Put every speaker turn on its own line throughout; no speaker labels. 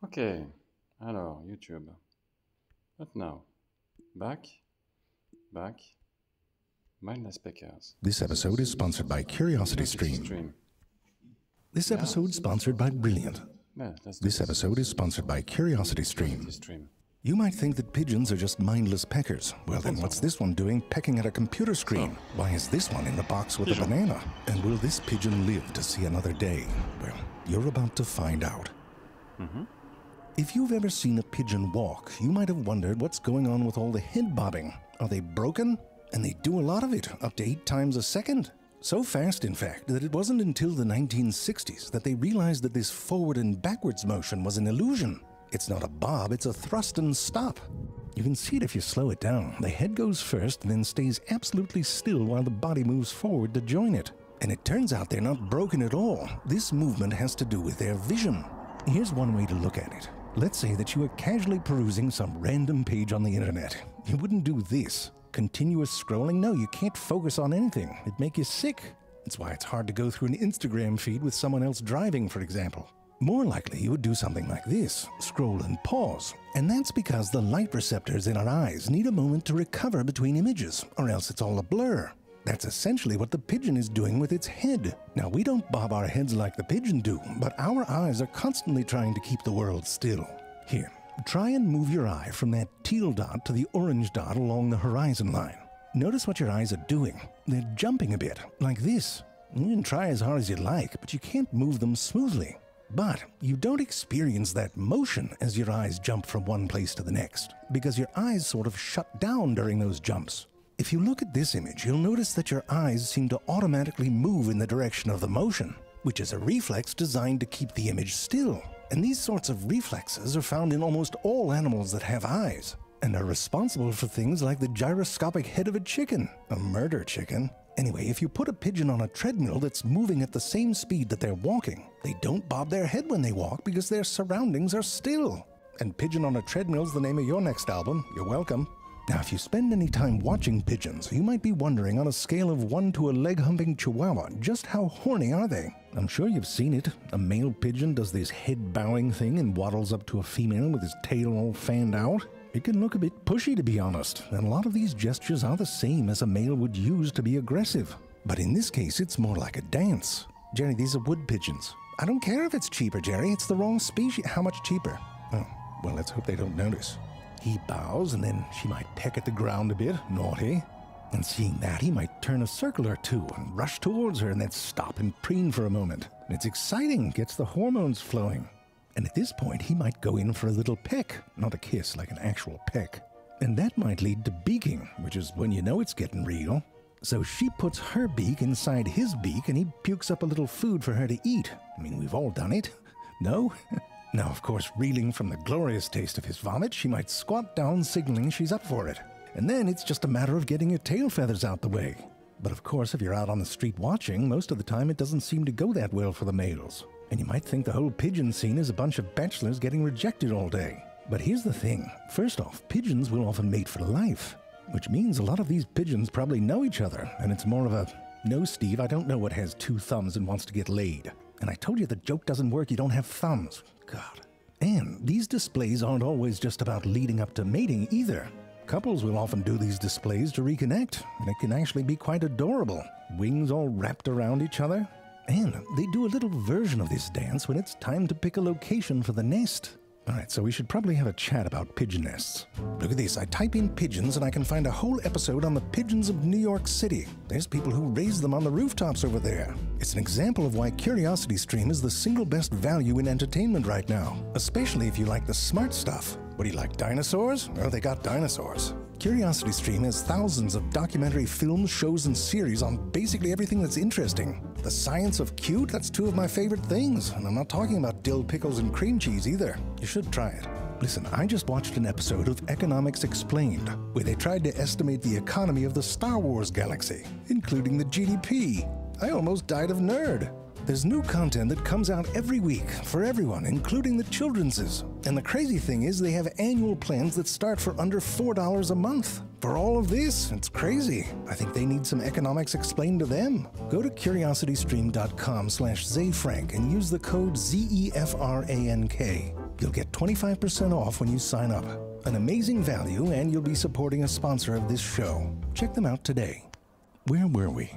Ok, alors YouTube. Maintenant, back, mindless pickers.
This episode is sponsored by Curiosity Stream. This episode sponsored by Brilliant.
Yeah, let's do
This episode is sponsored by Curiosity Stream.
stream.
You might think that pigeons are just mindless peckers. Well then, what's this one doing pecking at a computer screen? Why is this one in the box with a banana? And will this pigeon live to see another day? Well, you're about to find out. If you've ever seen a pigeon walk, you might have wondered what's going on with all the head bobbing. Are they broken? And they do a lot of it, up to 8 times a second. So fast, in fact, that it wasn't until the 1960s that they realized that this forward and backwards motion was an illusion. It's not a bob, it's a thrust and stop. You can see it if you slow it down. The head goes first and then stays absolutely still while the body moves forward to join it. And it turns out they're not broken at all. This movement has to do with their vision. Here's one way to look at it. Let's say that you are casually perusing some random page on the internet. You wouldn't do this. Continuous scrolling? No, you can't focus on anything. It'd make you sick. That's why it's hard to go through an Instagram feed with someone else driving, for example. More likely, you would do something like this. Scroll and pause. And that's because the light receptors in our eyes need a moment to recover between images, or else it's all a blur. That's essentially what the pigeon is doing with its head. Now, we don't bob our heads like the pigeon do, but our eyes are constantly trying to keep the world still. Here, try and move your eye from that teal dot to the orange dot along the horizon line. Notice what your eyes are doing. They're jumping a bit, like this. You can try as hard as you like, but you can't move them smoothly. But you don't experience that motion as your eyes jump from one place to the next, because your eyes sort of shut down during those jumps. If you look at this image, you'll notice that your eyes seem to automatically move in the direction of the motion, which is a reflex designed to keep the image still. And these sorts of reflexes are found in almost all animals that have eyes, and are responsible for things like the gyroscopic head of a chicken, a murder chicken. Anyway, if you put a pigeon on a treadmill that's moving at the same speed that they're walking, they don't bob their head when they walk because their surroundings are still. And Pigeon on a Treadmill's the name of your next album. You're welcome. Now, if you spend any time watching pigeons, you might be wondering on a scale of 1 to a leg-humping chihuahua, just how horny are they? I'm sure you've seen it. A male pigeon does this head-bowing thing and waddles up to a female with his tail all fanned out. It can look a bit pushy, to be honest, and a lot of these gestures are the same as a male would use to be aggressive. But in this case, it's more like a dance. Jerry, these are wood pigeons. I don't care if it's cheaper, Jerry. It's the wrong species. How much cheaper? Oh, well, let's hope they don't notice. He bows, and then she might peck at the ground a bit, naughty. And seeing that, he might turn a circle or two and rush towards her and then stop and preen for a moment. It's exciting, gets the hormones flowing. And at this point, he might go in for a little peck, not a kiss, like an actual peck. And that might lead to beaking, which is when you know it's getting real. So she puts her beak inside his beak, and he pukes up a little food for her to eat. I mean, we've all done it. No? Now, of course, reeling from the glorious taste of his vomit, she might squat down, signaling she's up for it. And then it's just a matter of getting her tail feathers out the way. But of course, if you're out on the street watching, most of the time it doesn't seem to go that well for the males. And you might think the whole pigeon scene is a bunch of bachelors getting rejected all day. But here's the thing. First off, pigeons will often mate for life, which means a lot of these pigeons probably know each other, and it's more of a, no, Steve, I don't know what has 2 thumbs and wants to get laid. And I told you the joke doesn't work, you don't have thumbs. God. And these displays aren't always just about leading up to mating either. Couples will often do these displays to reconnect, and it can actually be quite adorable. Wings all wrapped around each other. And they do a little version of this dance when it's time to pick a location for the nest. Alright, so we should probably have a chat about pigeon nests. Look at this, I type in pigeons and I can find a whole episode on the pigeons of New York City. There's people who raise them on the rooftops over there. It's an example of why Curiosity Stream is the single best value in entertainment right now, especially if you like the smart stuff. What do you like, dinosaurs? Oh, they got dinosaurs. Curiosity Stream has thousands of documentary films, shows, and series on basically everything that's interesting. The science of cute, that's 2 of my favorite things, and I'm not talking about dill pickles and cream cheese either. You should try it. Listen, I just watched an episode of Economics Explained, where they tried to estimate the economy of the Star Wars galaxy, including the GDP. I almost died of nerd. There's new content that comes out every week for everyone, including the children's. And the crazy thing is they have annual plans that start for under $4 a month. For all of this, it's crazy. I think they need some economics explained to them. Go to curiositystream.com/ZayFrank and use the code ZEFRANK. You'll get 25% off when you sign up. An amazing value, and you'll be supporting a sponsor of this show. Check them out today. Where were we?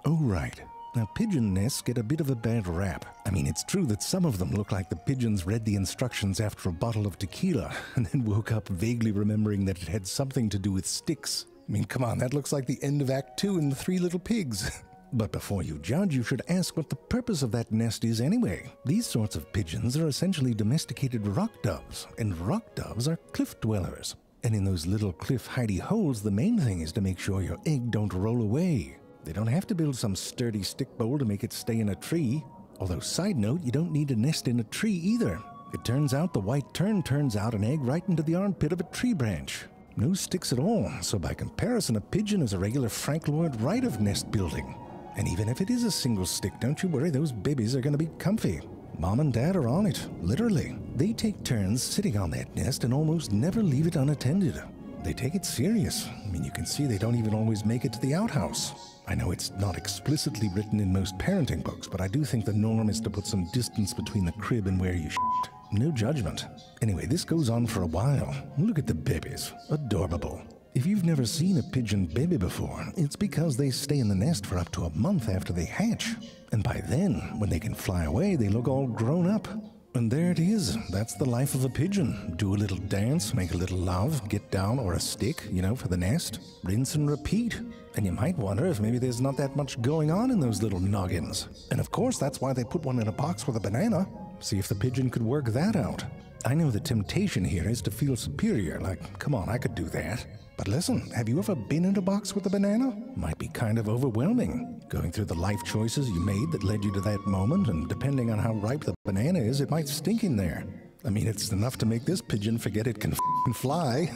Oh, right. Now, pigeon nests get a bit of a bad rap. I mean, it's true that some of them look like the pigeons read the instructions after a bottle of tequila and then woke up vaguely remembering that it had something to do with sticks. I mean, come on, that looks like the end of Act 2 in The Three Little Pigs. But before you judge, you should ask what the purpose of that nest is anyway. These sorts of pigeons are essentially domesticated rock doves, and rock doves are cliff dwellers. And in those little cliff hidey holes, the main thing is to make sure your egg don't roll away. They don't have to build some sturdy stick bowl to make it stay in a tree. Although, side note, you don't need a nest in a tree either. It turns out the white tern turns out an egg right into the armpit of a tree branch. No sticks at all, so by comparison, a pigeon is a regular Frank Lloyd Wright of nest building. And even if it is a single stick, don't you worry, those babies are going to be comfy. Mom and Dad are on it, literally. They take turns sitting on that nest and almost never leave it unattended. They take it serious. I mean, you can see they don't even always make it to the outhouse. I know it's not explicitly written in most parenting books, but I do think the norm is to put some distance between the crib and where you shit. No judgment. Anyway, this goes on for a while. Look at the babies. Adorable. If you've never seen a pigeon baby before, it's because they stay in the nest for up to a month after they hatch. And by then, when they can fly away, they look all grown up. And there it is. That's the life of a pigeon. Do a little dance, make a little love, get down, or a stick, for the nest. Rinse and repeat. And you might wonder if maybe there's not that much going on in those little noggins. And of course, that's why they put one in a box with a banana. See if the pigeon could work that out. I know the temptation here is to feel superior, like, come on, I could do that. But listen, have you ever been in a box with a banana? Might be kind of overwhelming. Going through the life choices you made that led you to that moment, and depending on how ripe the banana is, it might stink in there. I mean, it's enough to make this pigeon forget it can fly,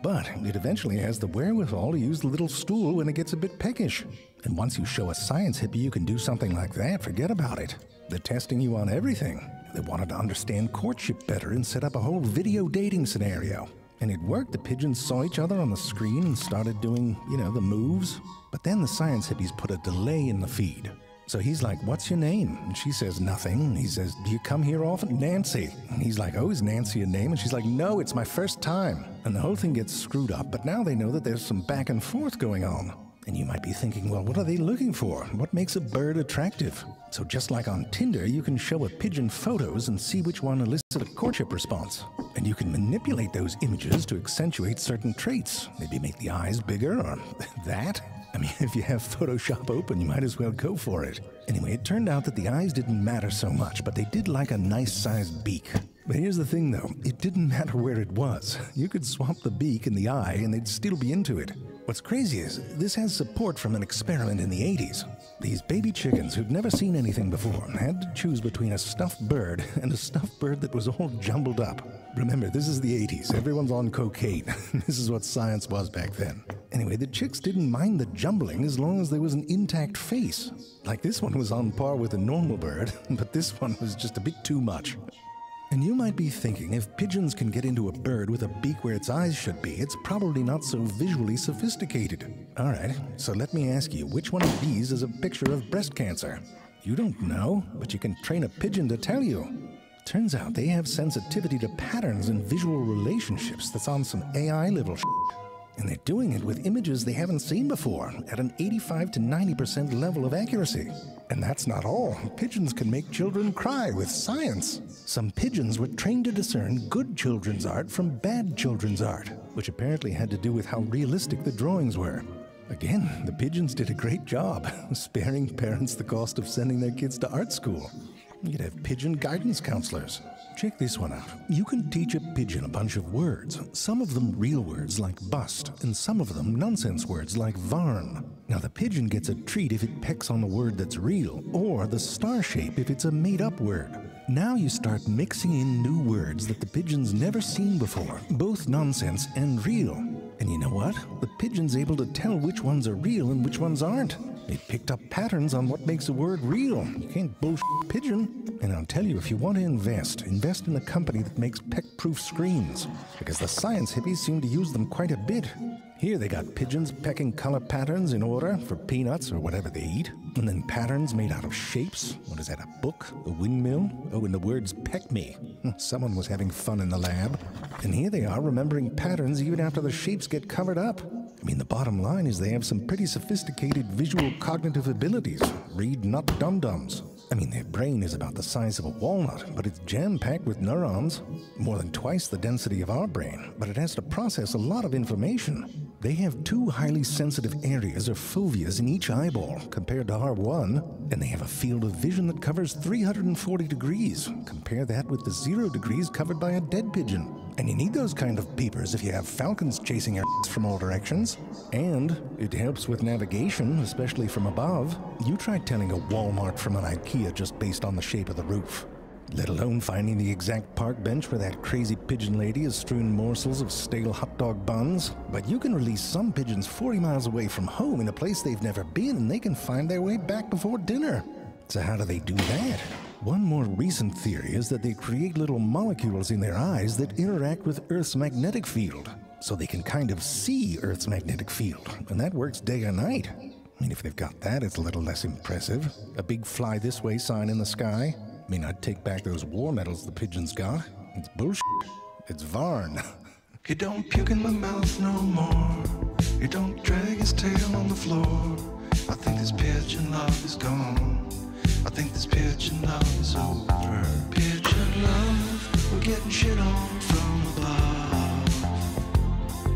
But it eventually has the wherewithal to use the little stool when it gets a bit peckish. And once you show a science hippie you can do something like that, forget about it. They're testing you on everything. They wanted to understand courtship better and set up a whole video dating scenario. And it worked. The pigeons saw each other on the screen and started doing, the moves. But then the science hippies put a delay in the feed. So he's like, what's your name? And she says, nothing. And he says, do you come here often? Nancy. And he's like, oh, is Nancy a name? And she's like, no, it's my first time. And the whole thing gets screwed up, but now they know that there's some back and forth going on. And you might be thinking, well, what are they looking for? What makes a bird attractive? So just like on Tinder, you can show a pigeon photos and see which one elicits a courtship response. And you can manipulate those images to accentuate certain traits. Maybe make the eyes bigger or that. I mean, if you have Photoshop open, you might as well go for it. Anyway, it turned out that the eyes didn't matter so much, but they did like a nice-sized beak. But here's the thing, though. It didn't matter where it was. You could swap the beak and the eye, and they'd still be into it. What's crazy is, this has support from an experiment in the 80s. These baby chickens who'd never seen anything before had to choose between a stuffed bird and a stuffed bird that was all jumbled up. Remember, this is the 80s. Everyone's on cocaine. This is what science was back then. Anyway, the chicks didn't mind the jumbling as long as there was an intact face. Like this one was on par with a normal bird, but this one was just a bit too much. And you might be thinking, if pigeons can get into a bird with a beak where its eyes should be, it's probably not so visually sophisticated. Alright, so let me ask you, which one of these is a picture of breast cancer? You don't know, but you can train a pigeon to tell you. Turns out they have sensitivity to patterns and visual relationships that's on some AI level shit. And they're doing it with images they haven't seen before, at an 85 to 90% level of accuracy. And that's not all. Pigeons can make children cry with science. Some pigeons were trained to discern good children's art from bad children's art, which apparently had to do with how realistic the drawings were. Again, the pigeons did a great job, sparing parents the cost of sending their kids to art school. You could have pigeon guidance counselors. Check this one out. You can teach a pigeon a bunch of words, some of them real words like bust, and some of them nonsense words like varn. Now the pigeon gets a treat if it pecks on a word that's real, or the star shape if it's a made-up word. Now you start mixing in new words that the pigeon's never seen before, both nonsense and real. And you know what? The pigeon's able to tell which ones are real and which ones aren't. It picked up patterns on what makes a word real. You can't bullshit a pigeon. And I'll tell you, if you want to invest in a company that makes peck-proof screens, because the science hippies seem to use them quite a bit. Here they got pigeons pecking color patterns in order for peanuts or whatever they eat. And then patterns made out of shapes. What is that, a book? A windmill? Oh, and the words peck me. Someone was having fun in the lab. And here they are remembering patterns even after the shapes get covered up. I mean, the bottom line is they have some pretty sophisticated visual cognitive abilities. Read not dum-dums. I mean, their brain is about the size of a walnut, but it's jam-packed with neurons. More than twice the density of our brain, but it has to process a lot of information. They have 2 highly sensitive areas or foveas in each eyeball compared to our 1, and they have a field of vision that covers 340 degrees. Compare that with the 0 degrees covered by a dead pigeon. And you need those kind of peepers if you have falcons chasing your ass from all directions. And it helps with navigation, especially from above. You try telling a Walmart from an IKEA just based on the shape of the roof. Let alone finding the exact park bench where that crazy pigeon lady has strewn morsels of stale hot dog buns. But you can release some pigeons 40 miles away from home in a place they've never been, and they can find their way back before dinner. So how do they do that? One more recent theory is that they create little molecules in their eyes that interact with Earth's magnetic field. So they can kind of see Earth's magnetic field, and that works day or night. I mean, if they've got that, it's a little less impressive. A big fly this way sign in the sky. I mean, I'd take back those war medals the pigeons got. It's bullshit. It's Varn.
He don't puke in my mouth no more. He don't drag his tail on the floor. I think this pigeon love is gone. I think this pigeon love is over. Pigeon love, we're getting shit on from above.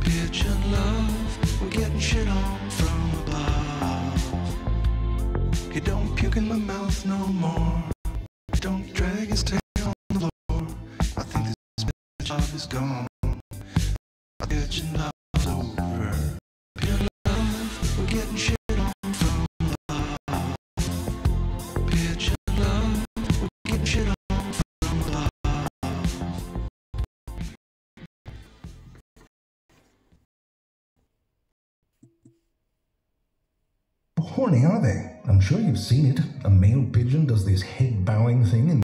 Pigeon love, we're getting shit on from above. He don't puke in my mouth no more. He don't drag his tail on the floor. I think this pigeon love is gone. Pigeon love is over. Pigeon love, we're getting shit on from above. Pigeon love, we're getting shit on from above.
How horny are they? I'm sure you've seen it. A male pigeon does this head-bowing thing and